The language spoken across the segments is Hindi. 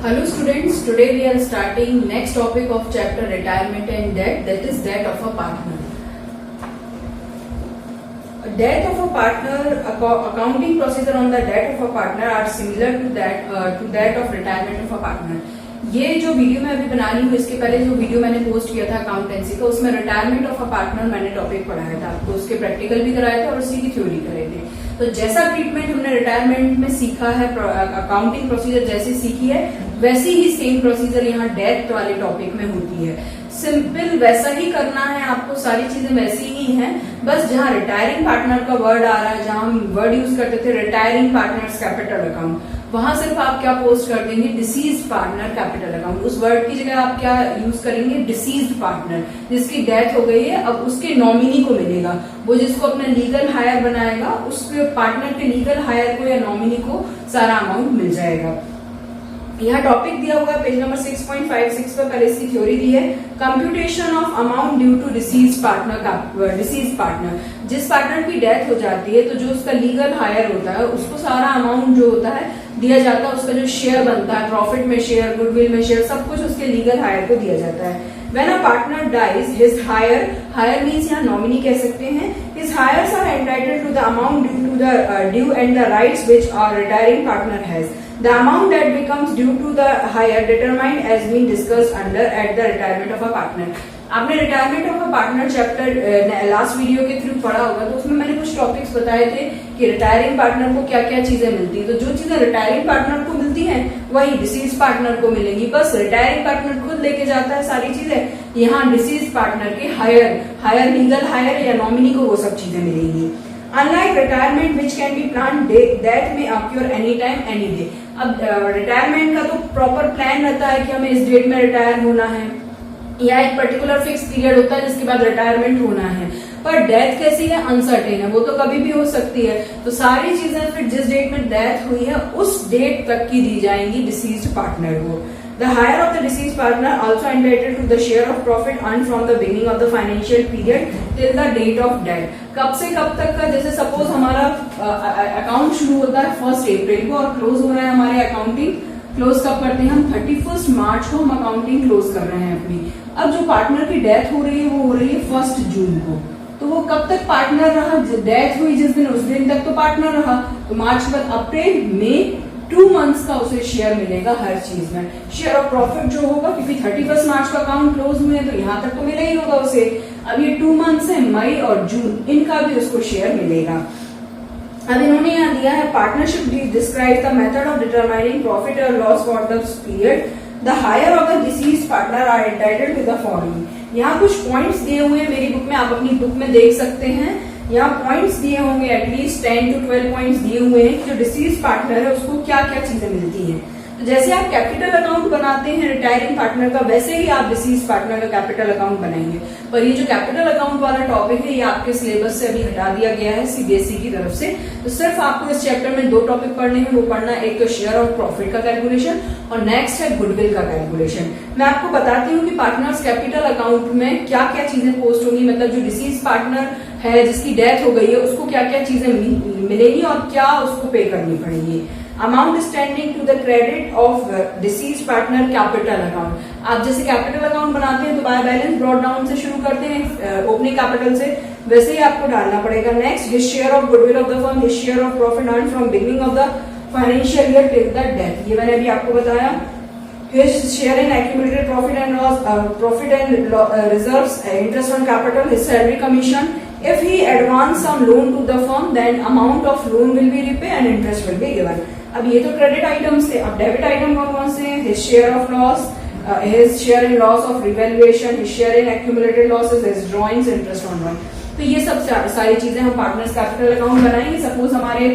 Hello students, today we are starting next topic of chapter retirement and death, that is death of a partner. Death of a partner, accounting procedure on the death of a partner are similar to that of retirement of a partner. ये जो वीडियो मैं अभी बना रही हूँ इसके पहले जो वीडियो मैंने पोस्ट किया था अकाउंटेंसी का उसमें रिटायरमेंट ऑफ अ पार्टनर मैंने टॉपिक पढ़ाया था आपको, उसके प्रैक्टिकल भी कराए थे और उसी की थ्योरी कराई थी। तो जैसा ट्रीटमेंट हमने रिटायरमेंट में सीखा है, अकाउंटिंग प्रोसीजर जैसी सीखी है, वैसी ही सेम प्रोसीजर यहाँ डेथ वाले टॉपिक में होती है। सिंपल वैसा ही करना है आपको, सारी चीजें वैसी ही हैं, बस जहाँ रिटायरिंग पार्टनर का वर्ड आ रहा है, जहाँ हम वर्ड यूज करते थे रिटायरिंग पार्टनर्स कैपिटल अकाउंट, वहां सिर्फ आप क्या पोस्ट कर देंगे डिसीज्ड पार्टनर कैपिटल अकाउंट। उस वर्ड की जगह आप क्या यूज करेंगे डिसीज्ड पार्टनर, जिसकी डेथ हो गई है, अब उसके नॉमिनी को मिलेगा, वो जिसको अपना लीगल हायर बनाएगा उसके पार्टनर के लीगल हायर को या नॉमिनी को सारा अमाउंट मिल जाएगा। यहाँ टॉपिक दिया हुआ है पेज नंबर 6.56 पर, पहले इसकी थ्योरी दी है। Computation of amount due to disease partner, जिस पार्टनर की डेथ हो जाती है तो जो उसका लीगल हायर होता है उसको सारा अमाउंट जो होता है दिया जाता है, उसका जो शेयर बनता है, प्रॉफिट में शेयर, गुडविल में शेयर, सब कुछ उसके लीगल हायर को दिया जाता है। When a partner dies, his hire means यहाँ नॉमिनी कह सकते हैं, his hires are entitled to the amount due and the rights which our retiring partner has. The amount that becomes due to the hire determined as being discussed under at the retirement of a partner. आपने retirement of a partner chapter last video के थ्रू पढ़ा होगा, तो उसमें मैंने कुछ टॉपिक्स बताए थे कि रिटायरिंग पार्टनर को क्या क्या चीजें मिलती है। तो जो चीजें रिटायरिंग पार्टनर को मिलती हैं वही डिसीज पार्टनर को मिलेंगी, बस रिटायरिंग पार्टनर खुद लेके जाता है सारी चीजें, यहाँ डिसीज पार्टनर के हायर लीगल हायर या नॉमिनी को वो सब चीजें मिलेंगी। Unlike retirement which can be planned, that may occur any time, any day. अब रिटायरमेंट का तो प्रॉपर प्लान रहता है कि हमें इस डेट में रिटायर होना है, या एक पर्टिकुलर फिक्स पीरियड होता है जिसके बाद रिटायरमेंट होना है, पर डेथ कैसी है अनसर्टेन है, वो तो कभी भी हो सकती है। तो सारी चीजें फिर जिस डेट में डेथ हुई है उस डेट तक की दी जाएंगी डिसीज्ड पार्टनर को। The hire of the deceased partner also entitled to the share of profit earned from the beginning of the financial period till the date of death. कब से कब तक का, जैसे सपोज हमारा अकाउंट शुरू होता है 1 अप्रैल को और क्लोज हो रहा है हमारे अकाउंटिंग, क्लोज कब करते हैं हम 31 मार्च को हम अकाउंटिंग क्लोज कर रहे हैं अपनी। अब जो पार्टनर की डेथ हो रही है वो हो रही है 1 जून को, तो वो कब तक पार्टनर रहा, डेथ हुई जिस दिन उस दिन तक तो पार्टनर रहा। तो मार्च के बाद अप्रैल मई 2 मंथ्स का उसे शेयर मिलेगा हर चीज में। शेयर ऑफ प्रॉफिट जो होगा, क्योंकि 31 मार्च का अकाउंट क्लोज हुए तो यहाँ तक तो मिला ही होगा उसे। अब ये 2 मंथ्स है, मई और जून, इनका भी उसको शेयर मिलेगा। अब इन्होंने यहाँ दिया है partnership describe the method of determining profit और loss for the period the heir of the deceased partner are entitled to the following. यहाँ कुछ पॉइंट्स दिए हुए हैं मेरी बुक में, आप अपनी बुक में देख सकते हैं। यहाँ पॉइंट्स दिए होंगे, एटलीस्ट 10 to 12 पॉइंट्स दिए हुए हैं कि जो डिसीज पार्टनर है उसको क्या क्या चीजें मिलती हैं। तो जैसे आप कैपिटल अकाउंट बनाते हैं रिटायरिंग पार्टनर का, वैसे ही आप डिसीज पार्टनर का कैपिटल अकाउंट बनाएंगे। पर ये जो कैपिटल अकाउंट वाला टॉपिक है ये आपके सिलेबस से अभी हटा दिया गया है सीबीएसई की तरफ से। तो सिर्फ आपको इस चैप्टर में 2 टॉपिक पढ़ने हैं, वो पढ़ना एक तो शेयर ऑफ प्रॉफिट का कैलकुलेशन और नेक्स्ट है गुडविल का कैलकुलेशन। मैं आपको बताती हूँ कि पार्टनर्स कैपिटल अकाउंट में क्या क्या चीजें पोस्ट होंगी, मतलब जो डिसीज पार्टनर है जिसकी डेथ हो गई है उसको क्या क्या चीजें मिलेगी और क्या उसको पे करनी पड़ेगी। Amount standing to the credit of decease partner capital account. आप जैसे कैपिटल अकाउंट बनाते हैं तो बाय बैलेंस ब्रॉट डाउन से शुरू करते हैं ओपनिंग कैपिटल से, वैसे ही आपको डालना पड़ेगा। Next his share of goodwill of the firm, his share of profit earn from beginning of the financial year till the death, ये मैंने अभी आपको बताया। His share in accumulated profit and reserves, interest on capital, his salary commission. If he advance some loan to the firm, then amount of loan will be repaid and interest will be given. अब ये तो क्रेडिट आइटम्स थे, अब डेबिट आइटम कौन कौन से हैं? His share of loss, his share in loss of revaluation, his share in accumulated losses, his drawings, interest on drawing. तो ये सब सारी चीजें हम पार्टनर्स कैपिटल अकाउंट बनाएंगे। सपोज हमारे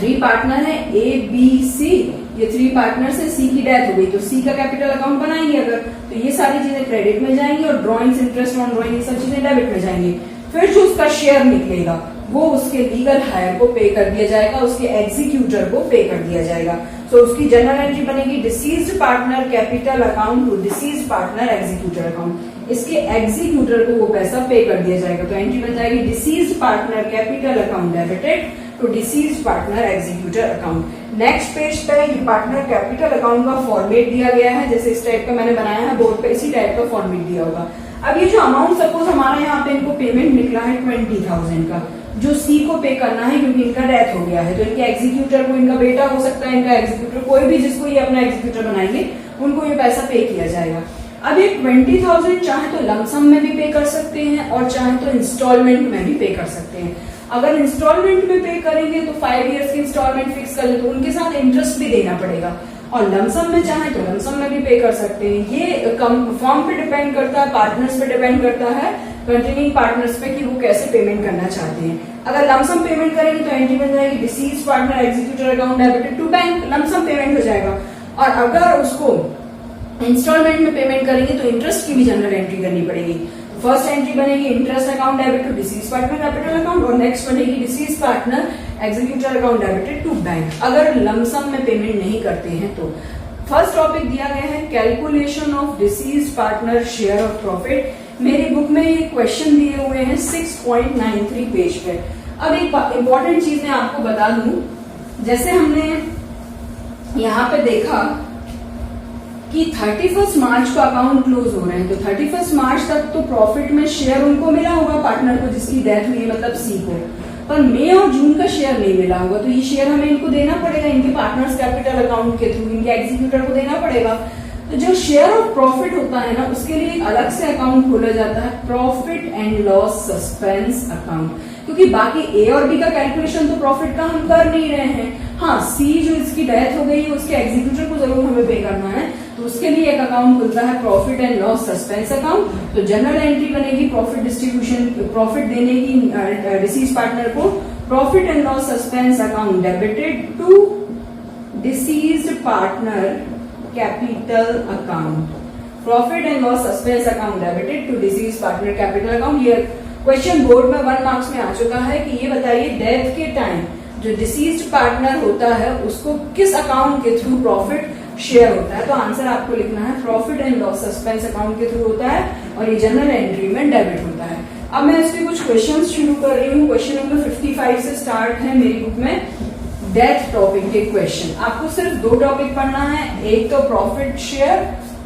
3 पार्टनर है ए बी सी, ये 3 पार्टनर से सी की डेथ हो गई तो सी का कैपिटल अकाउंट बनाएंगे अगर, तो ये सारी चीजें क्रेडिट में जाएंगी और ड्रॉइंग्स, इंटरेस्ट ऑन ड्रॉइंग, ये सब चीजें डेबिट में जाएंगी। फिर जो उसका शेयर निकलेगा वो उसके लीगल हायर को पे कर दिया जाएगा, उसके एग्जीक्यूटर को पे कर दिया जाएगा। तो उसकी जनरल एंट्री बनेगी deceased partner capital account to deceased partner executor account, इसके एग्जीक्यूटर को वो पैसा पे कर दिया जाएगा। तो एंट्री बन जाएगी deceased partner capital account debited to disease partner executor account. Next page पे ये पार्टनर कैपिटल अकाउंट का फॉर्मेट दिया गया है, जैसे इस टाइप का मैंने बनाया है बोर्ड पे, इसी टाइप का फॉर्मेट दिया होगा। अब ये जो अमाउंट सपोज हमारा यहाँ पे इनको पेमेंट निकला है 20,000 का, जो सी को पे करना है क्योंकि इनका डेथ हो गया है, तो इनके एग्जीक्यूटर को, इनका बेटा हो सकता है, इनका एग्जीक्यूटर, कोई भी जिसको ये अपना एग्जीक्यूटर बनाएंगे उनको ये पैसा पे किया जाएगा। अब ये 20,000 चाहे तो लमसम में भी पे कर सकते हैं और चाहे तो इंस्टॉलमेंट में भी पे कर सकते हैं। अगर इंस्टॉलमेंट में पे करेंगे तो 5 इयर्स की इंस्टॉलमेंट फिक्स कर ले तो उनके साथ इंटरेस्ट भी देना पड़ेगा, और लमसम में चाहे तो लमसम में भी पे कर सकते हैं। ये फॉर्म पे डिपेंड करता है, पार्टनर्स पे डिपेंड करता है, कंटिन्यूइंग पार्टनर्स पे कि वो कैसे पेमेंट करना चाहते हैं। अगर लमसम पेमेंट करेंगे तो एंट्री बन जाएगी decease partner executor account debited to bank, lump sum payment हो जाएगा। और अगर उसको इंस्टॉलमेंट में पेमेंट करेंगे तो इंटरेस्ट की भी जनरल एंट्री करनी पड़ेगी। फर्स्ट एंट्री बनेगी interest account debit to disease partner capital account, और नेक्स्ट बनेगी decease partner executor account debited to bank, अगर लमसम में पेमेंट नहीं करते हैं तो। फर्स्ट टॉपिक दिया गया है calculation of decease partner share of profit. मेरी बुक में ये क्वेश्चन दिए हुए हैं 6.93 पेज पे। अब एक इंपॉर्टेंट चीज मैं आपको बता दूं, जैसे हमने यहाँ पे देखा कि 31 मार्च को अकाउंट क्लोज हो रहे हैं, तो 31 मार्च तक तो प्रॉफिट में शेयर उनको मिला होगा पार्टनर को जिसकी डेथ हुई है, मतलब सी को, पर मई और जून का शेयर नहीं मिला होगा, तो ये शेयर हमें इनको देना पड़ेगा, इनके पार्टनर्स कैपिटल अकाउंट के थ्रू इनके एग्जीक्यूटर को देना पड़ेगा। तो जो शेयर ऑफ प्रॉफिट होता है ना, उसके लिए एक अलग से अकाउंट खोला जाता है, profit and loss suspense account, क्योंकि बाकी ए और बी का कैलकुलेशन तो प्रॉफिट का हम कर नहीं रहे हैं। हाँ, सी जो इसकी डेथ हो गई है उसके एग्जीक्यूटर को जरूर हमें पे करना है, तो उसके लिए एक अकाउंट खुलता है profit and loss suspense account. तो जनरल एंट्री बनेगी प्रॉफिट डिस्ट्रीब्यूशन, प्रॉफिट देने की डिसीज पार्टनर को, profit and loss suspense account debited to deceased partner capital account, profit and loss suspense account debited to disease partner capital account. ये क्वेश्चन बोर्ड में 1 मार्क्स में आ चुका है कि ये बताइए डेथ के टाइम जो डिसीज्ड पार्टनर होता है उसको किस अकाउंट के थ्रू प्रॉफिट शेयर होता है। तो आंसर आपको लिखना है profit and loss suspense account के थ्रू होता है, और ये जनरल एंट्री में डेबिट होता है। अब मैं इसके कुछ क्वेश्चंस शुरू कर रही हूँ। क्वेश्चन नंबर 55 से स्टार्ट है मेरी बुक में, डेथ टॉपिक के क्वेश्चन। आपको सिर्फ 2 टॉपिक पढ़ना है, एक तो प्रॉफिट शेयर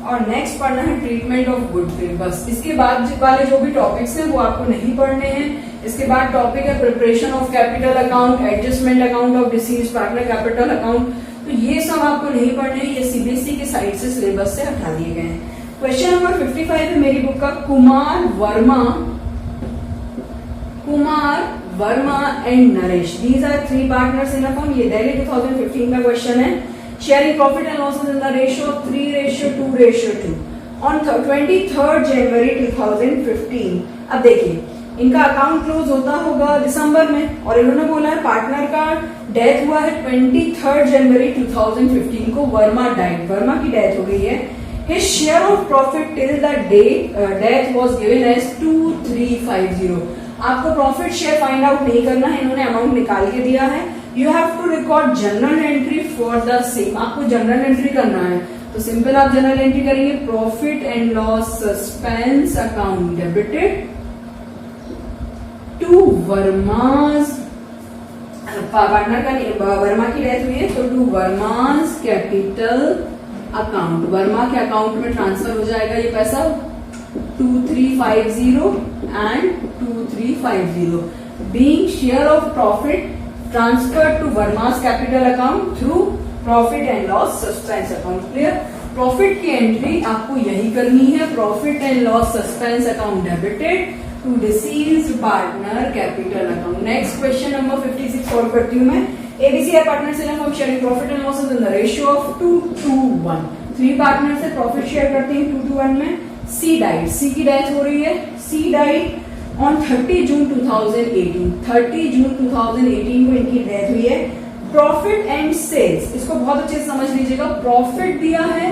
और नेक्स्ट पढ़ना है ट्रीटमेंट ऑफ गुडविल, बस। इसके बाद वाले जो भी टॉपिक्स हैं वो आपको नहीं पढ़ने हैं। इसके बाद टॉपिक है preparation of capital account, adjustment account of decease partner capital account, तो ये सब आपको नहीं पढ़ने हैं, ये सीबीएसई के साइड से सिलेबस से हटा दिए गए हैं। क्वेश्चन नंबर 55 है मेरी बुक का, Kumar Verma and Naresh, these are 3 partners in a firm. ये दिल्ली 2015 का क्वेश्चन है। Sharing profit and losses in the ratio of 3:2:2 on 23rd January 2015। अब देखिए इनका अकाउंट क्लोज होता होगा दिसंबर में, और इन्होंने बोला है पार्टनर का डेथ हुआ है 23rd January 2015 को, वर्मा डाइड, वर्मा की डेथ हो गई है। His share of profit till the day death was given as 2350। आपको प्रॉफिट शेयर फाइंड आउट नहीं करना है, इन्होंने अमाउंट निकाल के दिया है। You have to record general entry for the same, आपको जनरल एंट्री करना है, तो सिंपल आप जनरल एंट्री करेंगे profit and loss suspense account debited to Verma's, partner का वर्मा की डेथ हुई है तो to Verma's capital account, Verma के अकाउंट में ट्रांसफर हो जाएगा ये पैसा 2350 and 2350, being share of profit transfer to Verma's capital account through profit and loss suspense account. Clear? Profit की एंट्री आपको यही करनी है, profit and loss suspense account debited to deceased partner capital account. Next question number 56 solve करती हूँ मैं। ABC are partners in a firm sharing profit and losses in the ratio of 2:1। 3 partner से प्रॉफिट शेयर करते हैं 2:1 में। सी डाइड, सी की डेथ हो रही है, सी डाइड ऑन 30 जून 2018, 30 जून 2018 को इनकी डेथ हुई है। प्रॉफिट एंड सेल्स, इसको बहुत अच्छे से समझ लीजिएगा, प्रॉफिट दिया है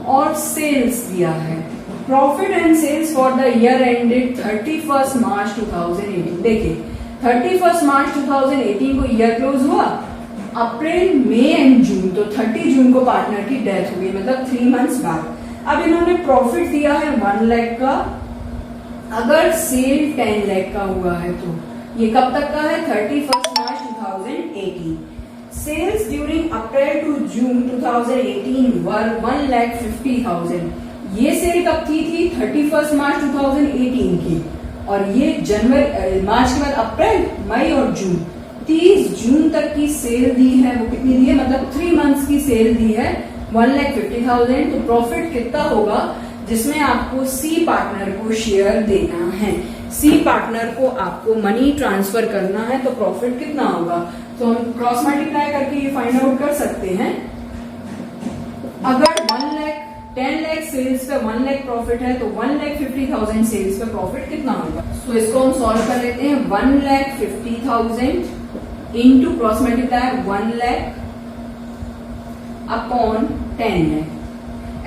और सेल्स दिया है। Profit and sales for the year ended 31 March 2018। देखिए 31 मार्च 2018 को ईयर क्लोज हुआ, अप्रैल मई एंड जून, तो 30 जून को पार्टनर की डेथ हुई, मतलब 3 मंथ्स बाद। अब इन्होंने प्रॉफिट दिया है 1 लाख का, अगर सेल 10 लाख का हुआ है तो ये कब तक का है? 31 March 2018. Sales during April to June 2018 were 1,50,000. ये सेल कब की थी? 31 मार्च 2018 की। और ये जनवरी मार्च के बाद अप्रैल, मई और जून, 30 जून तक की सेल दी है। वो कितनी दी है? मतलब 3 मंथ्स की सेल दी है, 1,50,000। तो प्रॉफिट कितना होगा जिसमें आपको सी पार्टनर को शेयर देना है? सी पार्टनर को आपको मनी ट्रांसफर करना है, तो प्रॉफिट कितना होगा? तो हम क्रॉस मल्टीप्लाई करके ये फाइंड आउट कर सकते हैं। अगर 10 लाख सेल्स पे 1 लाख प्रॉफिट है, तो 1,50,000 सेल्स पे प्रॉफिट कितना होगा? तो इसको हम सॉल्व कर लेते हैं। 1,50,000 into cross multiply 1 lakh upon 10 lakh.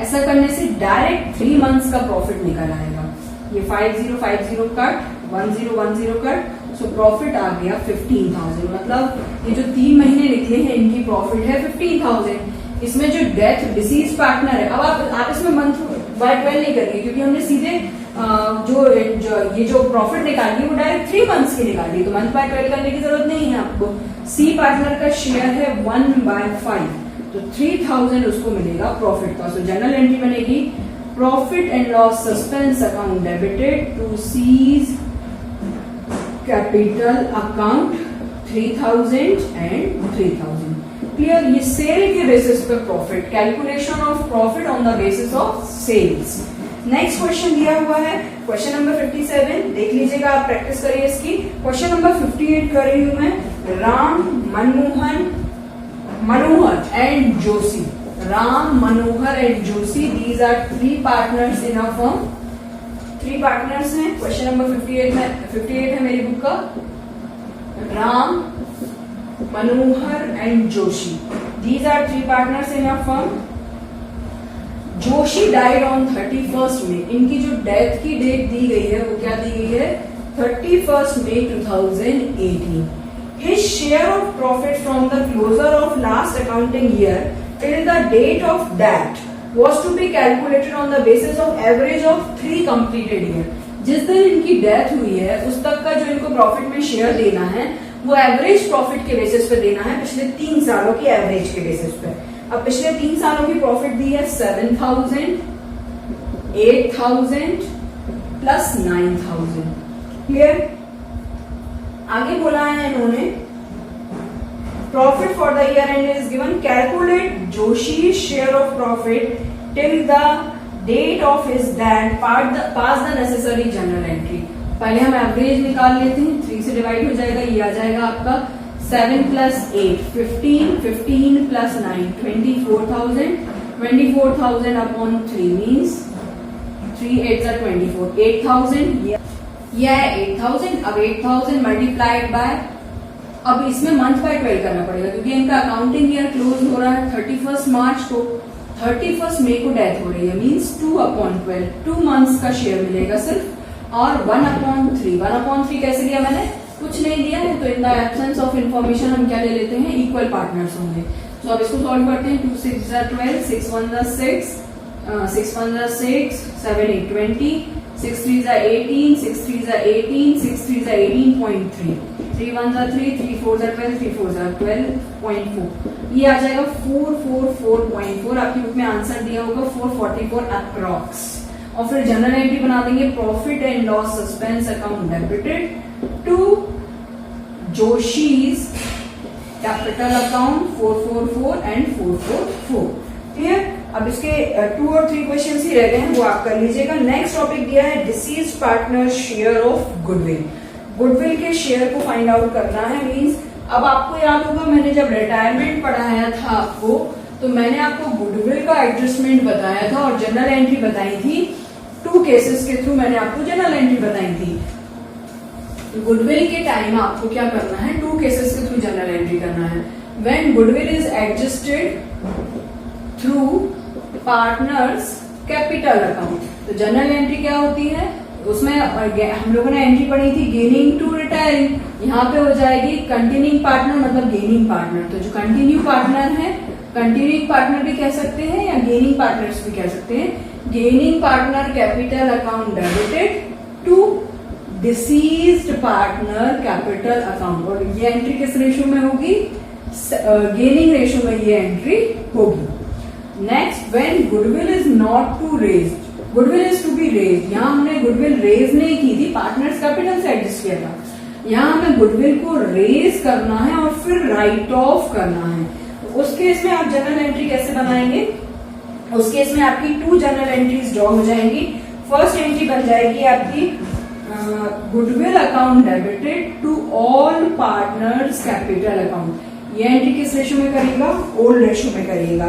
ऐसा करने से डायरेक्ट 3 मंथ्स का प्रॉफिट निकल आएगा। ये 5050 कट, 1010 कट, सो प्रॉफिट आ गया 15,000। मतलब ये जो 3 महीने निकले हैं इनकी प्रॉफिट है 15,000। इसमें जो डेथ डिसीज पार्टनर है, अब आप इसमें मंथ बाय 12 नहीं करेंगे, क्योंकि हमने सीधे ये जो प्रॉफिट निकाली वो डायरेक्ट 3 मंथ्स की निकाली, तो मंथ बाय 12 करने की जरूरत नहीं है आपको। सी पार्टनर का शेयर है 1/5, तो 3,000 उसको मिलेगा प्रॉफिट का। सो जनरल एंट्री बनेगी profit and loss suspense account debited to C's capital account 3,000 and 3,000। Clear? ये सेल के बेसिस पे profit, calculation of profit on the basis of sales. Next question दिया हुआ है, क्वेश्चन नंबर 57, देख लीजिएगा, आप प्रैक्टिस करिए इसकी। क्वेश्चन नंबर 58 कर रही हूं मैं। Ram Manohar and Joshi. Ram, Manohar and Joshi, these are 3 partners in a firm. 3 partners हैं। क्वेश्चन नंबर 58 है मेरी बुक का। Ram, Manohar and Joshi, these are 3 partners in a firm. Joshi died on 31 May. इनकी जो डेथ की डेट दी गई है वो क्या दी गई है? 31 मई 2018। His share of profit from the closure of last accounting year till the date of that was to be calculated on the basis of average of 3 completed year. जिस दिन इनकी डेथ हुई है उस तक का जो इनको प्रॉफिट में शेयर देना है वो एवरेज प्रॉफिट के बेसिस पे देना है, पिछले 3 सालों की एवरेज के बेसिस पे। अब पिछले 3 सालों की प्रॉफिट दी है 7,000, 8,000 प्लस 9,000। क्लियर? आगे बोला है इन्होंने profit for the year end is given, calculate Joshi share of profit till the date of his death, pass the necessary general entry. पहले हम एवरेज निकाल लेते हैं, 3 से डिवाइड हो जाएगा, ये आ जाएगा आपका 7 प्लस 8 15, 15 प्लस 9 24,000, 24,000 अपॉन 3 मीन्स 3 8 जा 24, 8,000। यह है 8,000। अब 8,000 मल्टीप्लाइड बाय, अब इसमें मंथ बाय 12 करना पड़ेगा, क्योंकि इनका अकाउंटिंग ईयर क्लोज हो रहा है 31 मार्च को, 31 मई को डेथ हो रही है, मीन्स 2/12, 2 मंथ्स का शेयर मिलेगा सिर्फ। और 1/3, 1/3 कैसे लिया मैंने? कुछ नहीं दिया है, तो in the absence of information हम क्या ले लेते हैं? इक्वल पार्टनर्स होंगे। तो अब इसको सॉल्व करते हैं। 2 6 जा 12, 6 1 जा 6, 6 1 जा 6, 7 8 20, 6 3 जा 18, 6 3 जा 18, 6 3 जा 18.3, 3 1 जा 3, 3 4 जा 12, 3 4 जा 12.4। ये आ जाएगा 444.4। आपकी बुक में आंसर दिया होगा 444 अप्रॉक्स। और फिर जनरल एंट्री बना देंगे, profit and loss suspense account debited to Joshi's capital account 444 and 444। Clear? अब इसके 2 और 3 क्वेश्चन ही रह गए हैं, वो आप कर लीजिएगा। नेक्स्ट टॉपिक दिया है disease partner share of goodwill. Goodwill के शेयर को फाइंड आउट करना है। मीन्स अब आपको याद होगा मैंने जब रिटायरमेंट पढ़ाया था आपको, तो मैंने आपको गुडविल का एडजस्टमेंट बताया था और जनरल एंट्री बताई थी। 2 केसेस के थ्रू मैंने आपको जनरल एंट्री बताई थी। गुडविल के टाइम आपको क्या करना है? 2 केसेस के थ्रू जनरल एंट्री करना है। When goodwill is adjusted through partners capital account, तो जनरल एंट्री क्या होती है? उसमें हम लोगों ने एंट्री पढ़ी थी गेनिंग टू रिटायरिंग, यहाँ पे हो जाएगी कंटिन्यूइंग पार्टनर मतलब गेनिंग पार्टनर। तो जो कंटिन्यू पार्टनर है, कंटिन्यूइंग पार्टनर भी कह सकते हैं या गेनिंग पार्टनर्स भी कह सकते हैं। Gaining partner capital account debited to deceased partner capital account. और ये एंट्री किस रेशियो में होगी? गेनिंग रेशियो में ये एंट्री होगी। Next, when goodwill is not to raise, goodwill is to be raise. यहाँ हमने गुडविल रेज नहीं की थी, पार्टनर्स कैपिटल से एडजस्ट किया था। यहाँ हमें गुडविल को रेज करना है और फिर राइट ऑफ करना है। तो उस केस में आप जनरल एंट्री कैसे बनाएंगे? उस केस में आपकी 2 जनरल एंट्रीज ड्रॉ हो जाएंगी। फर्स्ट एंट्री बन जाएगी आपकी goodwill account debited to all partners capital account. ये एंट्री किस रेशियो में करेगा? ओल्ड रेशियो में करिएगा।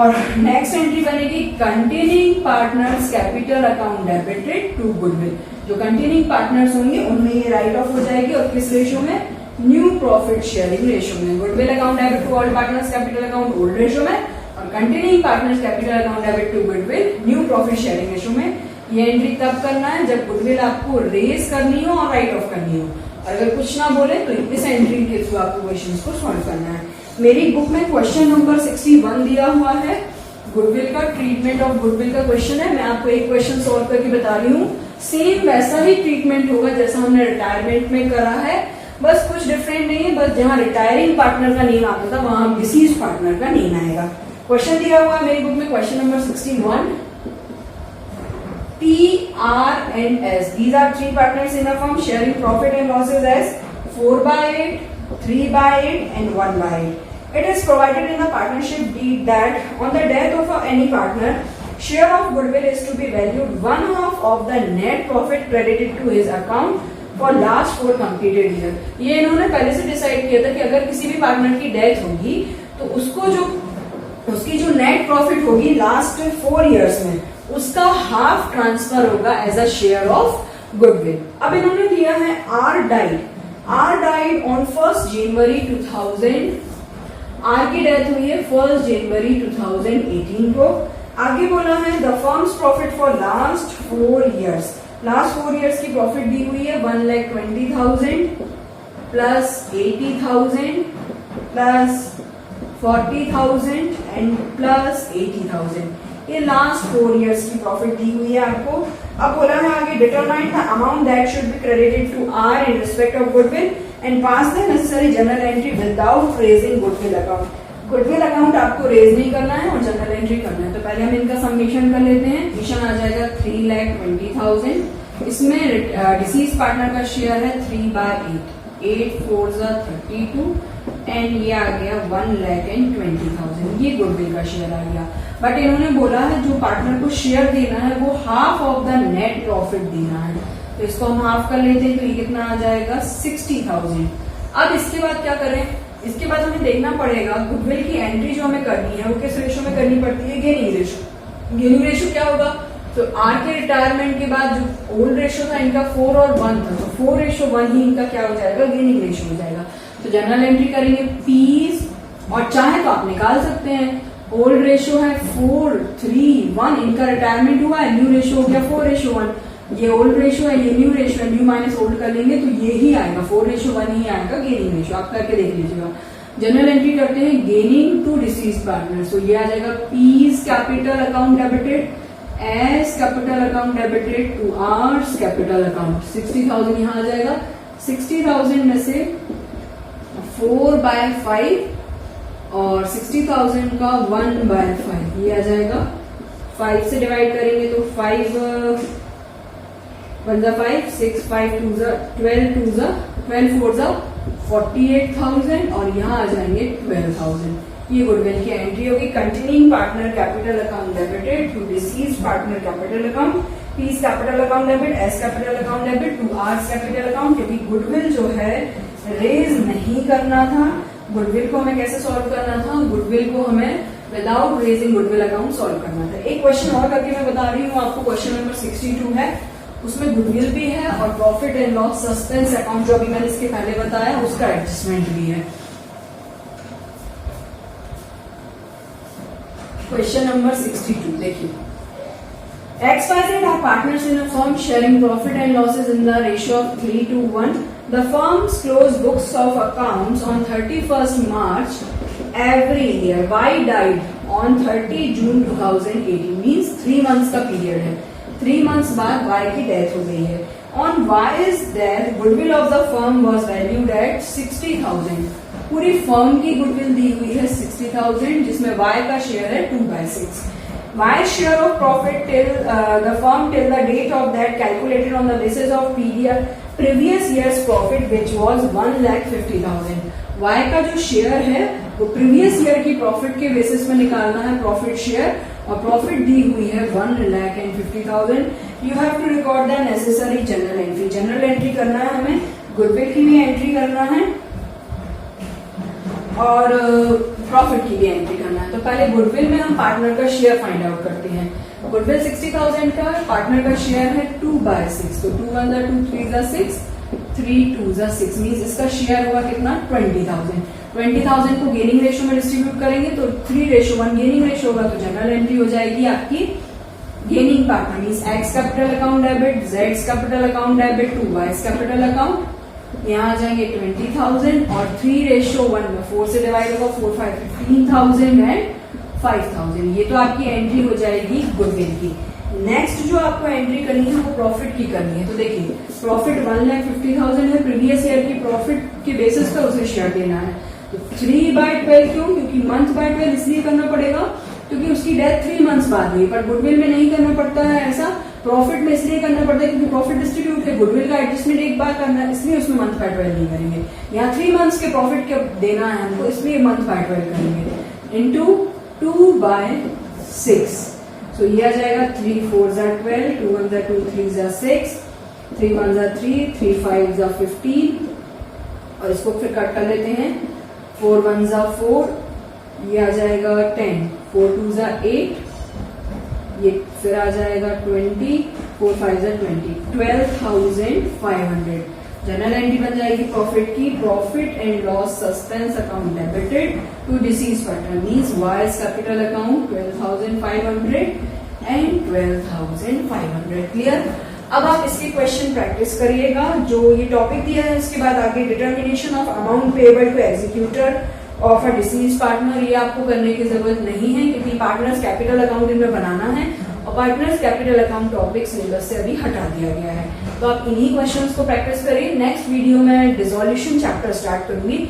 और नेक्स्ट एंट्री बनेगी containing partners capital account debited to goodwill. जो कंटेनिंग पार्टनर्स होंगे उनमें ये राइट ऑफ हो जाएगी। और किस रेशियो में? न्यू प्रॉफिट शेयरिंग रेशियो में। Goodwill account debit to all partners capital account old ratio में, और containing partners capital account debit to goodwill new profit sharing ratio में। ये एंट्री तब करना है जब गुडविल आपको रेज करनी हो और राइट ऑफ करनी हो। और अगर कुछ ना बोले तो इस एंट्री के थ्रू आपको क्वेश्चन को सॉल्व करना है। मेरी बुक में क्वेश्चन नंबर 61 दिया हुआ है, गुडविल का ट्रीटमेंट ऑफ गुडविल का क्वेश्चन है। मैं आपको एक क्वेश्चन सॉल्व करके बता रही हूँ। सेम वैसा ही ट्रीटमेंट होगा जैसा हमने रिटायरमेंट में करा है, बस कुछ डिफरेंट नहीं है। बस जहाँ रिटायरिंग पार्टनर का नेम आता था वहां डिसीज पार्टनर का नेम आएगा। क्वेश्चन दिया हुआ है मेरी बुक में, question number 61। P, R and S. These are 3 partners in a firm sharing profit and losses as 4/8, 3/8 and 1/8. It is provided in the partnership deed that on the death of any partner, share of goodwill is to be valued 1/2 of the net profit credited to his account for last 4 completed year. ये इन्होंने पहले से डिसाइड किया था कि अगर किसी भी पार्टनर की डेथ होगी तो उसकी जो नेट प्रॉफिट होगी लास्ट 4 इयर्स में, उसका हाफ ट्रांसफर होगा as a share of goodwill. अब इन्होंने दिया है R died on 1 January 2000। R की डेथ हुई है 1 जनवरी 2018 को। आगे बोला है the firms profit for last 4 years. Last 4 years की प्रॉफिट दी हुई है 1,20,000 प्लस 80,000 प्लस 40,000 एंड प्लस 80,000। ये लास्ट 4 इयर्स की प्रॉफिट दी हुई है आपको। अब बोला है आगे determine the amount that should be credited to R in respect of goodwill and pass the necessary general entry without raising goodwill account. Goodwill account आपको रेज नहीं करना है और जनरल एंट्री करना है। तो पहले हम इनका समेशन कर लेते हैं। समेशन आ जाएगा 3,20,000। इसमें डिसीज पार्टनर का शेयर है 3/8, 8 4 32 एंड ये आ गया 1,20,000। ये गुडविल का शेयर आ गया। बट इन्होंने बोला है जो पार्टनर को शेयर देना है वो half of the net profit देना है। तो इसको हम हाफ कर लेते हैं तो ये कितना आ जाएगा 60,000। अब इसके बाद क्या करें? इसके बाद हमें देखना पड़ेगा गुडविल की एंट्री जो हमें करनी है वो किस रेशियो में करनी पड़ती है? Gaining ratio. गेनिंग रेशियो क्या होगा? तो आर के रिटायरमेंट के बाद जो ओल्ड रेशियो था इनका 4 और 1 था, तो 4:1 ही इनका क्या हो जाएगा? गेनिंग रेशियो हो जाएगा। तो जनरल एंट्री करेंगे पीस, और चाहे तो आप निकाल सकते हैं। ओल्ड रेशियो है 4, 3, 1, इनका रिटायरमेंट हुआ है, न्यू रेशियो हो गया 4:1। ये ओल्ड रेशियो है, ये न्यू रेशियो है, न्यू माइनस ओल्ड कर लेंगे तो ये ही आएगा 4:1 ही आएगा गेनिंग रेशियो। आप करके देख लीजिएगा। जनरल एंट्री करते हैं गेनिंग टू डिसीज पार्टनर। तो ये आ जाएगा P's capital account debited, S capital account debited to R's capital account. 60,000 यहाँ आ जाएगा। 60,000 में से 4/5 और 60,000 का 1/5 ये आ जाएगा। 5 से डिवाइड करेंगे तो 5 1 5, 6 5 2 12 2 12 4 48,000 और यहाँ आ जाएंगे 12,000। ये गुडविल की एंट्री होगी। Continuing partner capital account debited to disease partner capital account, P's capital account debit, S capital account debit to R's capital account. क्योंकि गुडविल जो है रेज नहीं करना था। गुडविल को हमें कैसे सॉल्व करना था? गुडविल को हमें without raising goodwill account solve करना था। एक क्वेश्चन और करके मैं बता रही हूँ आपको। क्वेश्चन नंबर 62 है, उसमें गुडविल भी है और profit and loss suspense account जो अभी मैंने इसके पहले बताया उसका एडजस्टमेंट भी है। क्वेश्चन नंबर 62 देखिए। XYZ are partners in a firm sharing profit and losses in the ratio of 3:1. The firms close books of accounts on 31st March every year. Y died on 30 June 2018. Means 3 months का पीरियड है। 3 months बाद Y की डेथ हो गई है। On Y's death, goodwill of the firm was valued at 60,000. पूरी फर्म की गुडविल दी हुई है 60,000, जिसमें वाई का शेयर है 2/6। Y share of profit till the firm till the date of that calculated on the basis of previous year's profit which was 1,50,000। Y का जो शेयर है वो प्रीवियस ईयर की प्रॉफिट के बेसिस में निकालना है प्रॉफिट शेयर, और प्रॉफिट दी हुई है 1,50,000। You have to record the necessary general entry. Journal entry करना है हमें, गुडविल की भी एंट्री करना है और प्रॉफिट की भी एंट्री करना है। तो पहले गुडविल में हम पार्टनर का शेयर फाइंड आउट करते हैं। गुडविल 60,000 का, पार्टनर का शेयर है 2/6, तो 2 1 2 3 6, 3 2 6 मीन्स इसका शेयर होगा कितना 20,000। 20,000 को गेनिंग रेशियो में डिस्ट्रीब्यूट करेंगे तो 3:1 गेनिंग रेशियो होगा, तो जनरल एंट्री हो जाएगी आपकी gaining partner means X capital account debit, जेड्स capital account debit to Y's capital account. यहाँ आ जाएंगे 20,000 और 3:1 में 4 से डिवाइड होगा, 4 5 15,000 एंड 5,000। ये तो आपकी एंट्री हो जाएगी गुडविल की। नेक्स्ट जो आपको एंट्री करनी है वो प्रॉफिट की करनी है। तो देखिए प्रॉफिट 1,50,000 है, प्रीवियस ईयर की प्रॉफिट के बेसिस पर उसे शेयर देना है। तो 3/12 क्यों? क्योंकि मंथ बाय 12 इसलिए करना पड़ेगा क्योंकि उसकी डेथ 3 मंथ्स बाद हुई, पर गुडविल में नहीं करना पड़ता है ऐसा। प्रॉफिट में इसलिए करना पड़ता है क्योंकि प्रॉफिट डिस्ट्रीब्यूट है, गुडविल का एडजस्टमेंट एक बार करना है, इसलिए उसमें मंथ बाय 12 नहीं करेंगे। यहाँ 3 मंथ्स के प्रॉफिट के देना है हमको, इसलिए मंथ बाय 12 करेंगे इंटू 2/6। तो ये आ जाएगा 3 4 12, 2 1 2 3 6, 3 1 3, 3 5 15, और इसको फिर कट कर लेते हैं। 4 1 4, ये आ जाएगा 10, 4 2 8, ये फिर आ जाएगा 20, 4 5 20, 12,500। जनरल एंट्री बन जाएगी प्रॉफिट की, profit and loss suspense account debited to disease partner means Y's capital account 12,500 and 12,500। Clear? अब आप इसके क्वेश्चन प्रैक्टिस करिएगा। जो ये टॉपिक दिया है इसके बाद आगे determination of amount payable to executor of a deceased partner, ये आपको करने की जरूरत नहीं है क्योंकि पार्टनर्स कैपिटल अकाउंट इनमें बनाना है और partners capital account topic syllabus से अभी हटा दिया गया है। तो आप इन्हीं क्वेश्चंस को प्रैक्टिस करिए। नेक्स्ट वीडियो में डिसोल्यूशन चैप्टर स्टार्ट करूंगी।